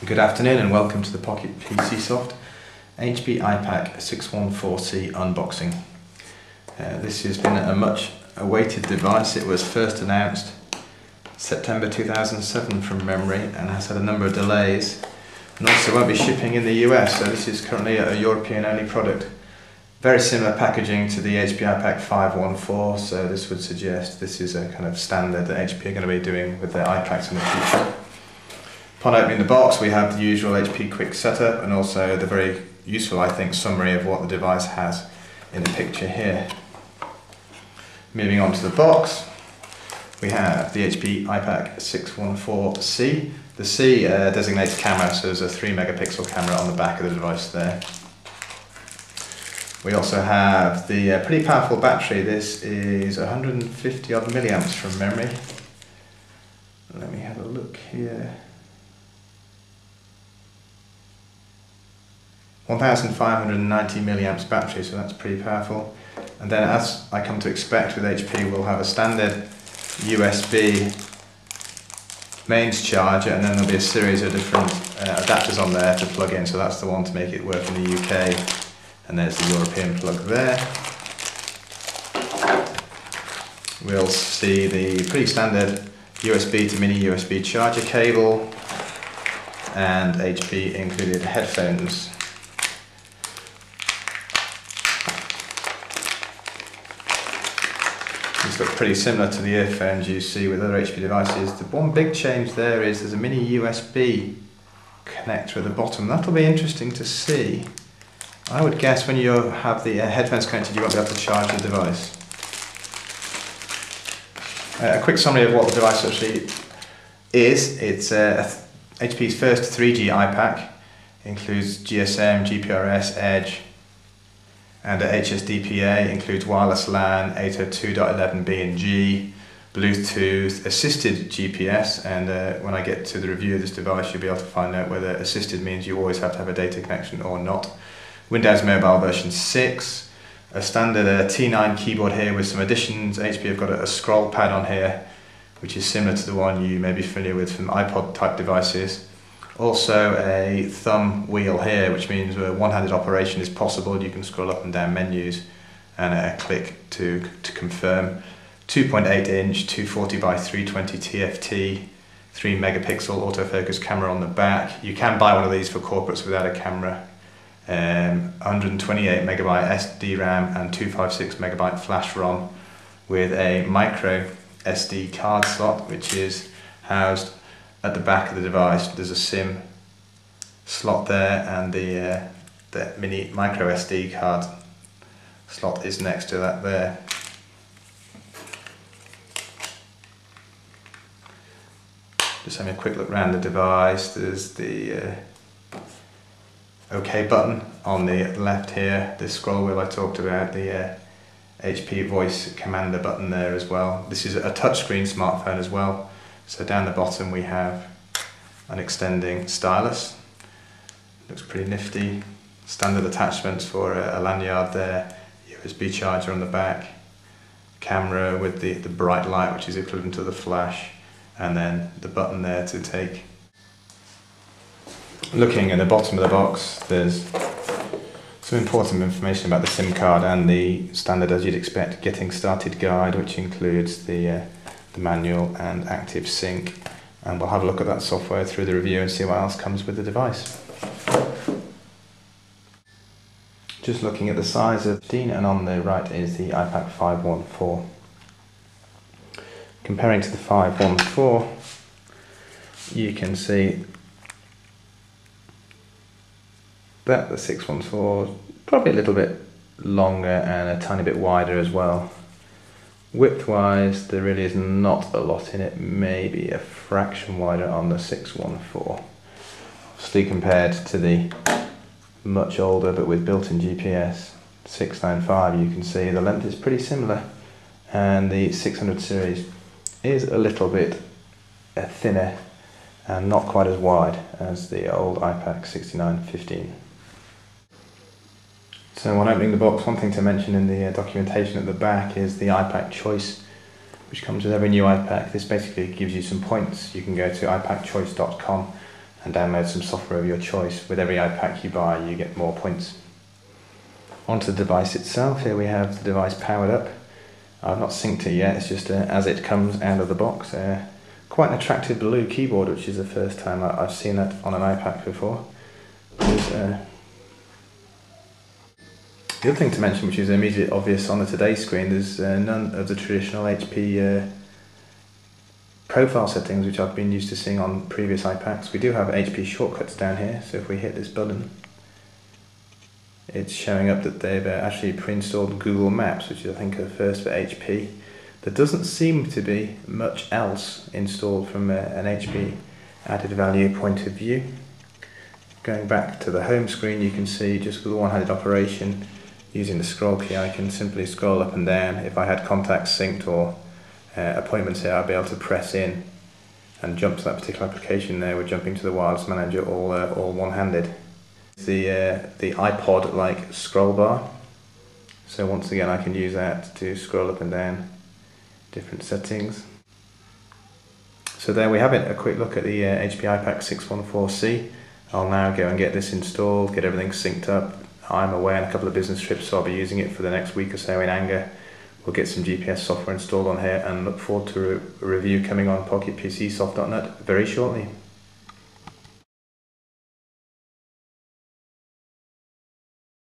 Good afternoon and welcome to the Pocket PC Soft HP iPAQ 614C unboxing. This has been a much awaited device. It was first announced September 2007 from memory and has had a number of delays, and also won't be shipping in the US, so this is currently a European only product. Very similar packaging to the HP iPAQ 514, so this would suggest this is a kind of standard that HP are going to be doing with their iPAQs in the future. Upon opening the box, we have the usual HP quick setup and also the very useful, I think, summary of what the device has in the picture here. Moving on to the box, we have the HP iPAQ 614C. The C designates camera, so there's a 3 megapixel camera on the back of the device there. We also have the pretty powerful battery. This is 150 odd milliamps from memory. Let me have a look here. 1590 milliamps battery, so that's pretty powerful. And then, as I come to expect with HP, we'll have a standard USB mains charger, and then there'll be a series of different adapters on there to plug in. So that's the one to make it work in the UK, and there's the European plug there. We'll see the pretty standard USB to mini USB charger cable, and HP included headphones. These look pretty similar to the earphones you see with other HP devices. The one big change there is there's a mini USB connector at the bottom. That'll be interesting to see. I would guess when you have the headphones connected you won't be able to charge the device. A quick summary of what the device actually is. It's HP's first 3G iPAQ. Includes GSM, GPRS, Edge, and HSDPA, includes wireless LAN, 802.11b and G, Bluetooth, assisted GPS, and when I get to the review of this device you'll be able to find out whether assisted means you always have to have a data connection or not. Windows Mobile version 6, a standard T9 keyboard here with some additions. HP have got a scroll pad on here, which is similar to the one you may be familiar with from iPod type devices. Also a thumb wheel here, which means one-handed operation is possible. You can scroll up and down menus and a click to confirm. 2.8 inch 240 by 320 TFT, 3 megapixel autofocus camera on the back. You can buy one of these for corporates without a camera. 128 megabyte SD RAM and 256 megabyte flash ROM with a micro SD card slot, which is housed at the back of the device. There's a SIM slot there, and the mini micro SD card slot is next to that there. Just having a quick look around the device. There's the OK button on the left here. This scroll wheel I talked about, the HP voice commander button there as well. This is a touchscreen smartphone as well. So down the bottom we have an extending stylus. Looks pretty nifty. Standard attachments for a lanyard there. USB charger on the back. Camera with the bright light, which is equivalent to the flash. And then the button there to take. Looking at the bottom of the box, there's some important information about the SIM card and the standard, as you'd expect, getting started guide, which includes the manual and active sync, and we'll have a look at that software through the review and see what else comes with the device. Just looking at the size of the and on the right is the iPAQ 514. Comparing to the 514, you can see that the 614 is probably a little bit longer and a tiny bit wider as well. Width-wise, there really is not a lot in it, maybe a fraction wider on the 614. Obviously compared to the much older but with built-in GPS 695, you can see the length is pretty similar, and the 600 series is a little bit thinner and not quite as wide as the old iPAQ 6915. So when opening the box, one thing to mention in the documentation at the back is the iPAQ choice which comes with every new iPAQ. This basically gives you some points. You can go to iPAQchoice.com and download some software of your choice. With every iPAQ you buy, you get more points. Onto the device itself. Here we have the device powered up. I've not synced it yet, it's just as it comes out of the box. Quite an attractive blue keyboard, which is the first time I've seen that on an iPAQ before. The other thing to mention, which is immediately obvious on the Today screen, there's none of the traditional HP profile settings which I've been used to seeing on previous iPAQs. We do have HP shortcuts down here, so if we hit this button, it's showing up that they've actually pre-installed Google Maps, which is I think a first for HP. There doesn't seem to be much else installed from an HP added value point of view. Going back to the home screen, you can see just with a one-handed operation, using the scroll key, I can simply scroll up and down. If I had contacts synced or appointments here, I'd be able to press in and jump to that particular application there. We're jumping to the wireless manager all one-handed. The iPod-like scroll bar. So once again, I can use that to scroll up and down different settings. So there we have it, a quick look at the HP iPAQ 614C. I'll now go and get this installed, get everything synced up. I'm away on a couple of business trips, so I'll be using it for the next week or so in anger. We'll get some GPS software installed on here and look forward to a review coming on PocketPCsoft.net very shortly.